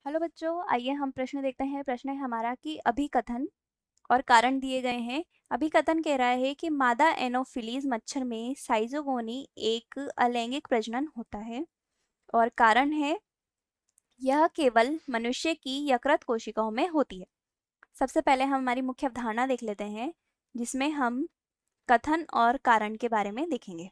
Hello बच्चों, आइए हम प्रश्न देखते हैं। प्रश्न है हमारा कि अभिकथन और कारण दिए गए हैं। अभिकथन कह रहा है कि मादा एनोफिलीज मच्छर में साइजोगोनी एक अलैंगिक प्रजनन होता है। और कारण है यह केवल मनुष्य की यकृत कोशिकाओं में होती है। सबसे पहले हम हमारी मुख्य अवधारणा देख लेते हैं, जिसमें हम कथन और कारण के बारे में देखेंगे।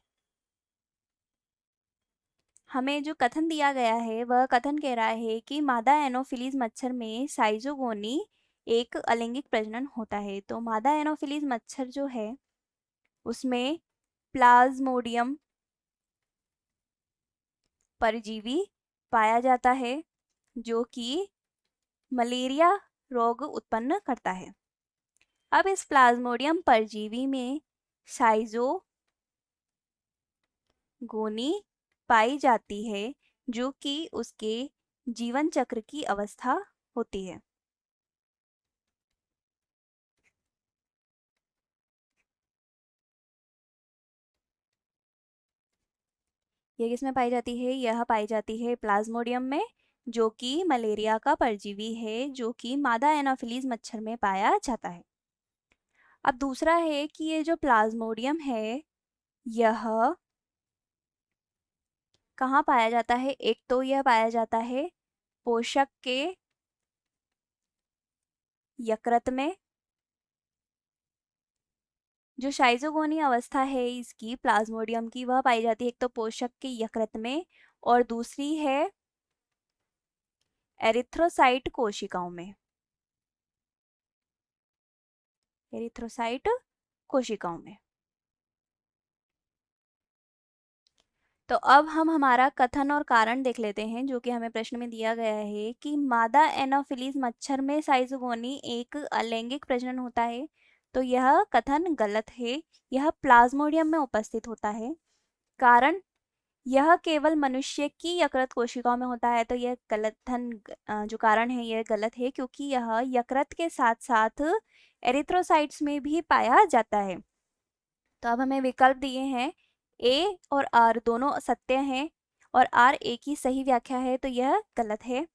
हमें जो कथन दिया गया है वह कथन कह रहा है कि मादा एनोफिलीज मच्छर में साइजोगोनी एक अलैंगिक प्रजनन होता है। तो मादा एनोफिलीज मच्छर जो है उसमें प्लाज्मोडियम परजीवी पाया जाता है, जो कि मलेरिया रोग उत्पन्न करता है। अब इस प्लाज्मोडियम परजीवी में साइजोगोनी पाई जाती है, जो कि उसके जीवन चक्र की अवस्था होती है। यह किसमें पाई जाती है? यह पाई जाती है प्लाज्मोडियम में, जो कि मलेरिया का परजीवी है, जो कि मादा एनाफिलीज मच्छर में पाया जाता है। अब दूसरा है कि ये जो प्लाज्मोडियम है यह कहाँ पाया जाता है? एक तो यह पाया जाता है पोषक के यकृत में। जो शाइजोगोनी अवस्था है इसकी प्लाज्मोडियम की, वह पाई जाती है एक तो पोषक के यकृत में, और दूसरी है एरिथ्रोसाइट कोशिकाओं में। एरिथ्रोसाइट कोशिकाओं में। तो अब हम हमारा कथन और कारण देख लेते हैं, जो कि हमें प्रश्न में दिया गया है कि मादा एनोफिलीज मच्छर में साइजोगोनी एक अलैंगिक प्रजनन होता है। तो यह कथन गलत है, यह प्लाज्मोडियम में उपस्थित होता है। कारण, यह केवल मनुष्य की यकृत कोशिकाओं में होता है। तो यह कथन जो कारण है यह गलत है, क्योंकि यह यकृत के साथ साथ एरिथ्रोसाइट्स में भी पाया जाता है। तो अब हमें विकल्प दिए हैं, ए और आर दोनों सत्य हैं और आर ए की सही व्याख्या है, तो यह गलत है।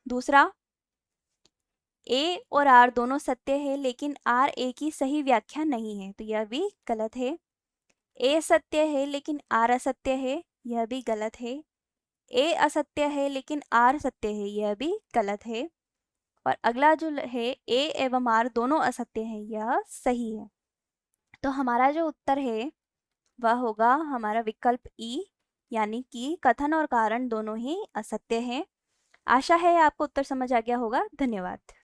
दूसरा, ए और आर दोनों सत्य है लेकिन आर ए की सही व्याख्या नहीं है, तो यह भी गलत है। ए सत्य है लेकिन आर असत्य है, यह भी गलत है। ए असत्य है लेकिन आर सत्य है, यह भी गलत है। और अगला जो है, ए एवं आर दोनों असत्य है, यह सही है। तो हमारा जो उत्तर है वह होगा हमारा विकल्प ई, यानी कि कथन और कारण दोनों ही असत्य हैं। आशा है आपको उत्तर समझ आ गया होगा। धन्यवाद।